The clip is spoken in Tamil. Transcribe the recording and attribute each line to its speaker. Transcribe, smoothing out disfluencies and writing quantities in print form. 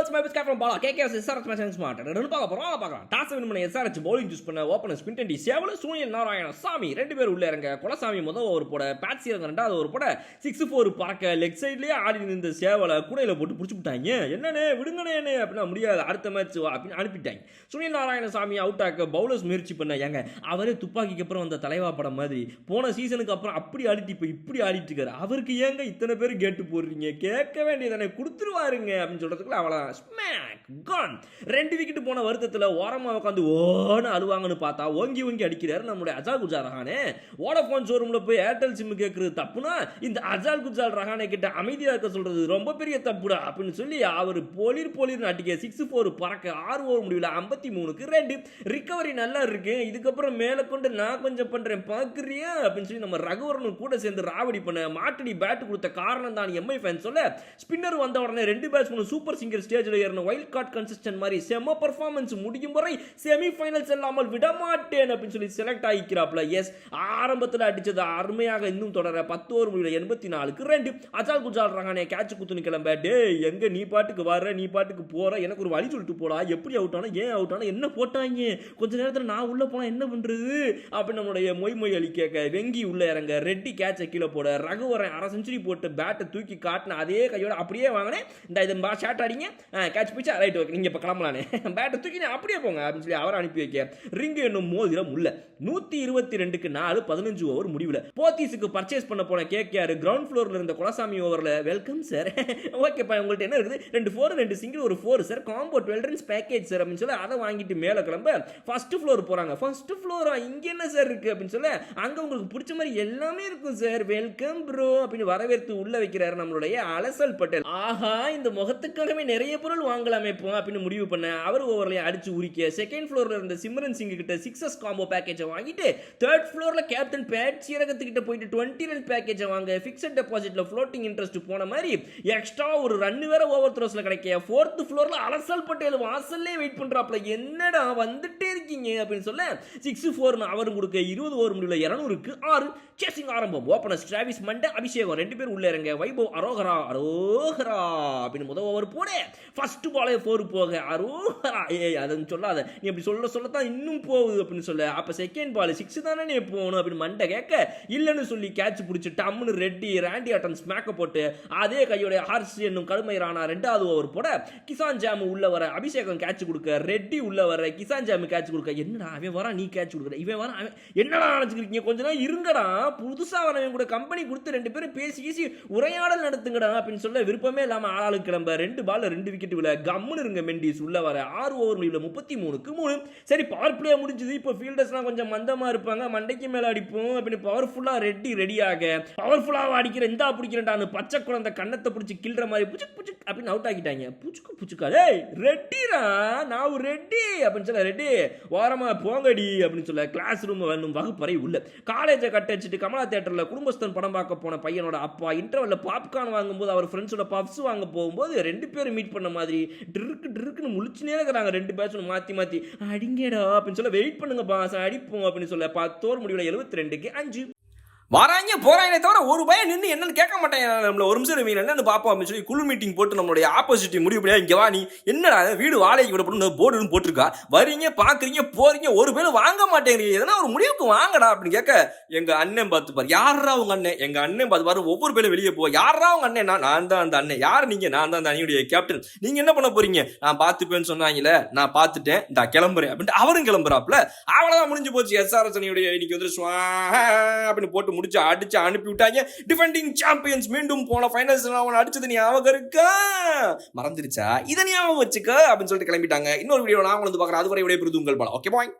Speaker 1: what's my best from ball KKS SRH match smart ரெண்டு பார்க்கலாம் டாஸ் வின் பண்ண SRH bowling சூஸ் பண்ண ஓபனர் ஸ்பின் டெண்டி சேவல சூனியல் நாராயணசாமி ரெண்டு பேர் உள்ள இறங்க குலசாமி முதல் ஓவர் போட பேட்ஸ் இறங்க ரெண்டாவது ஓவர் போட 6-4 பறக்க லெக் சைட்லயே ஆடி நின்ற சேவல கூடையில போட்டு புடிச்சு விட்டாங்க. என்னனே விடுங்கனே அப்படினா முடியாது அடுத்த மேட்ச் அப்படி அனுப்பிட்டாங்க. சூனியல் நாராயணசாமி அவுட் ஆக்க பவுலர்ஸ் முயற்சி பண்ணாங்க. அவரே துப்பாக்கிக்கு அப்புறம் வந்த தலைவா படம் மாதிரி போன சீசனுக்கு அப்புறம் அப்படி ஆடிட்டு இப்ப இப்படி ஆடிட்டு இருக்காரு. அவருக்கு ஏங்க இத்தனை பேர் கேட்டு போடுறீங்க கேட்க வேண்டியதானே கொடுத்துருவாருங்க அப்படின்னு சொல்றதுக்குள்ள அவள ஸ்மாக் கான் ரெண்டு விக்கெட் போன வருத்தத்தில் ஓரமா உட்காந்து ஓன்னு அழுவாங்கன்னு பார்த்தா ஓங்கி ஓங்கி அடிக்கிறாரு நம்மளுடைய அஜால் குஜால் ரஹானே. வோடஃபோன் ஷோரூம்ல போய் ஏர்டெல் சிம் கேட்கறது தப்புனா இந்த அஜால் குஜால் ரஹானே கிட்ட அமைதியா இருக்க சொல்றது ரொம்ப பெரிய தப்புடா அப்படின்னு சொல்லி அவர் போலிர் அடிக்க 6-4 பறக்க 6 ஓவர் முடிவில் 53க்கு 2 ரிகவரி நல்லா இருக்கு. இதுக்கப்புறம் மேல கொண்டு நான் கொஞ்சம் பண்றேன் பாக்குறியா அப்படின்னு சொல்லி நம்ம ரகுவரனும் கூட சேர்ந்து ராவடி பண்ண மாட்டடி பேட் கொடுத்த காரணம் தான் எம்ஐ ஃபேன் சொல்ல ஸ்பின்னர் வந்த உடனே ரெண்டு பேட்ஸ்மேன் சூப்பர் சிங்கர் ஸ்டேஜ்ல ஏறின வைல்ட் கார்டு கன்சிஸ்டன்ட் மாதிரி செம பெர்ஃபார்மன்ஸ் முடியும் வரை செமி ஃபைனல்ஸ் இல்லாமல் விட மாட்டேன் அப்படின்னு சொல்லி செலக்ட் ஆகிக்கிறாப்ல. எஸ் ஆரம்பத்தில் அடிச்சது அருமையாக இன்னும் தொடர 10 ஓவர் முடிவில் 84க்கு 2 அஜால் குஜால் ரஹானே கேட்ச் குத்துன்னு கிளம்ப டேய் எங்க நீ பாட்டுக்கு வர நீ பாட்டுக்கு போற எனக்கு ஒரு வழி சொல்லிட்டு போடா எப்படி அவுட் ஆனா ஏன் அவுட் ஆனா என்ன போட்டாங்க கொஞ்ச நேரத்தில் நான் உள்ள போனா என்ன பண்றது அப்படின்னு நம்மளுடைய மொய் அலி கேட்க வெங்கி உள்ள இறங்க ரெட்டி கேட்சை கீழே போட ரகுவரன் 1/2 செஞ்சுரி போட்டு பேட்டை தூக்கி காட்டின அதே கையோட அப்படியே வாங்கினேன் இந்த இது ஷாட் ஆடிங்க கேட்ச் பிடிச்சா ரைட் ஓகே நீங்கள் இப்போ கிளம்பலானே பேட்டை தூக்கி அப்படியே போங்க அப்படின்னு சொல்லி அவரை அனுப்பி வைக்க ரிங்கு என்னும் மோதிரம் உள்ள 122க்கு 4 15 ஓவர் முடிவில் போத்தீஸுக்கு பர்ச்சேஸ் பண்ண போன கேகேஆர் கிரவுண்ட் ஃப்ளோரில் இருந்த குலசாமி ஓவரில் வெல்கம் சார் ஓகேப்பா உங்கள்கிட்ட என்ன இருக்குது 2 4 2 சிங்கிள் ஒரு 4 sir combo 12 runs package sir அப்படின்னு சொல்லி அதை வாங்கிட்டு மேலே கிளம்ப ஃபர்ஸ்ட் ஃப்ளோர் போகிறாங்க. ஃபர்ஸ்ட் ஃப்ளோரா இங்கே என்ன சார் இருக்குது அப்படின்னு சொல்ல அங்கே உங்களுக்கு பிடிச்ச மாதிரி எல்லாமே இருக்கும் சார் வெல்கம் ப்ரோ அப்படின்னு வரவேற்று உள்ள வைக்கிறாரு நம்மளுடைய அலசல் பட்டேல். ஆஹா இந்த முகத்துக்காகவே நிறைய பொருள் வாங்கலாமே இப்போ அப்படின்னு முடிவு பண்ண அவர் ஓவர்ல அடிச்சு உரிக்க செகண்ட் ஃப்ளோர்ல இருந்த சிம்ரன் சிங் கிட்ட 6s காம்போ பேக்கேஜை வாங்கிட்டு தேர்ட் ஃப்ளோர்ல கேப்டன் பேட் சீரகத்துக்கிட்ட போயிட்டு 20 ரன் பேக்கேஜை வாங்க ஃபிக்ஸட் டெபாசிட்ல ஃப்ளோட்டிங் இன்ட்ரெஸ்ட் போன மாதிரி எக்ஸ்ட்ரா ஒரு ரன் வேற ஓவர் த்ரோஸ்ல கிடைக்க ஃபோர்த் ஃப்ளோர்ல அலசல் பட்டேல் வாசல்லே வெயிட் பண்றாப்ல என்னடா வந்துட்டே இருக்கீங்க அப்படின்னு சொல்ல 6-4 அவரும் கொடுக்க 20 ஓவர் முடிவில் 200க்கு 6 சேசிங் ஆரம்பம். ஓபனர் டிராவிஸ் மண்டே அபிஷேகம் ரெண்டு பேர் உள்ள இறங்க வைபவ் அரோகரா அப்படின்னு முதல் ஓவர் போட ஃபர்ஸ்ட் பாலே 4 போக அரோகரா அதுன்னு சொல்லாத நீ அப்படி சொல்லத்தான் இன்னும் போகுது அப்படின்னு சொல்ல அப்ப செகண்ட் பால் 6 தானே நீ போகணும் அப்படின்னு மண்டை கேட்க இல்லைன்னு சொல்லி கேட்ச் பிடிச்சி டம்னு ராண்டி ஆட்டன் ஸ்மாக்க போட்டு அதே கையோட ஹார்ஸ் என்னும் கடுமை ராணா ரெண்டாவது ஓவர் போட கிசான் ஜாம் உள்ள வர அபிஷேகம் கேட்ச் கொடுக்க ரெட்டி உள்ள வர கிசான் ஜாம் கேட்ச் கொடுக்க என்னடா அவன் வரா நீ கேட்ச் கொடுக்குற இவன் வர என்னடா நினைச்சுக்கிறீங்க கொஞ்ச நாள் இருங்கடா புதுசா வரவன் கூட கம்பெனி கொடுத்து ரெண்டு பேரும் பேசி உரையாடல் நடத்துங்கடா அப்படின்னு சொல்ல விருப்பமே இல்லாம ஆளாளுக்கு கிளம்ப 2 பால்ல 2 விக்கெட் விழ கம்முன்னு இருங்க மெண்டிஸ் உள்ள வர 6 ஓவர் முடிவில் 33க்கு 3 சரி பவர் பிளே முடிஞ்சது. இப்போ ஃபீல்டர்ஸ்லாம் கொஞ்சம் மந்தமா இருப்பாங்க மண்டைக்கு மேல அடிப்போம் அப்படின்னு பவர்ஃபுல்லா ரெடியாக பவர்ஃபுல்லா அடிக்கிற இந்த பிடிக்கிறேன்டான்னு பச்சை குழந்தை கண்ணத்தை பிடிச்சி கில்ற மாதிரி புச்சுக்கு அப்படின்னு அவுட் ஆகிட்டாங்க. புச்சுக்கா டேய் ரெட்டிரா நான் ரெட்டி அப்படின்னு சொல்ல ரெட்டி ஓரமா போங்கடி அப்படின்னு சொல்ல கிளாஸ் ரூம் வேணும் வகுப்பறை உள்ள காலேஜை கட்ட வச்சுட்டு கமலா தியேட்டர்ல குடும்பஸ்தன் படம் பார்க்க போன பையனோட அப்பா இன்டர்வல்ல பாப்கார்ன் வாங்கும்போது அவர் ஃப்ரெண்ட்ஸோட பப்ஸ் வாங்க போகும்போது ரெண்டு பேரும் மீட் பண்ண மாதிரி ட்ருக்குன்னு முழிச்சுனே இருக்கிறாங்க. ரெண்டு பேரும் மாத்தி அடிங்கடா அப்படின்னு சொல்ல வெயிட் பண்ணுங்க பாஸ் அடிப்போம் அப்படின்னு சொல்ல 10 ஓவர் முடிவில் 72க்கு 5 வராங்க போறாங்க தவிர ஒரு பையன் நின்று என்னன்னு கேட்க மாட்டேன். நம்மள ஒரு நிமிஷம் என்னன்னு பார்ப்போம் அப்படின்னு சொல்லி குழு மீட்டிங் போட்டு நம்மளுடைய ஆப்போசிட் முடிவு பண்ணியா இங்க வா நீ என்னடா வீடு வாடகைக்கு விட போர்டுன்னு போட்டிருக்கா வரீங்க பாக்குறீங்க போறீங்க ஒரு பேர் வாங்க மாட்டேங்கிறீங்க எதனா ஒரு முடிவுக்கு வாங்கடா அப்படின்னு கேட்க எங்க அண்ணன் பார்த்து பாரு யாரா உங்க அண்ணன் எங்க அண்ணன் பார்த்து பாரு ஒவ்வொரு பேரும் வெளியே போ யாரா உங்க அண்ணன் நான் தான் அந்த அண்ணன் யார் நீங்க நான் தான் அந்த அணியுடைய கேப்டன் நீங்க என்ன பண்ண போறீங்க நான் பார்த்துப்பேன்னு சொன்னாங்கல்ல நான் பார்த்துட்டேன் நான் கிளம்புறேன் அப்படின்ட்டு அவரும் கிளம்புறாப்ல அவ்வளவுதான் முடிஞ்சு போச்சு SRH அணியுடைய இன்னைக்கு வந்து அப்படின்னு போட்டு முடிச்சு அடிச்சு அனுப்பி விட்டாங்க. டிஃபெண்டிங் சாம்பியன்ஸ் மீண்டும் போன ஃபைனல்ஸ் அவன் அடிச்சது ஞாபகம் இருக்கா மறந்துருச்சா இதை ஞாபகம் வச்சுக்க அப்படின்னு சொல்லிட்டு கிளம்பிட்டாங்க. இன்னொரு வீடியோ நான் வந்து பார்க்குறேன் அதுவரை விடைபெறுது உங்கள் பாலா. Okay bye.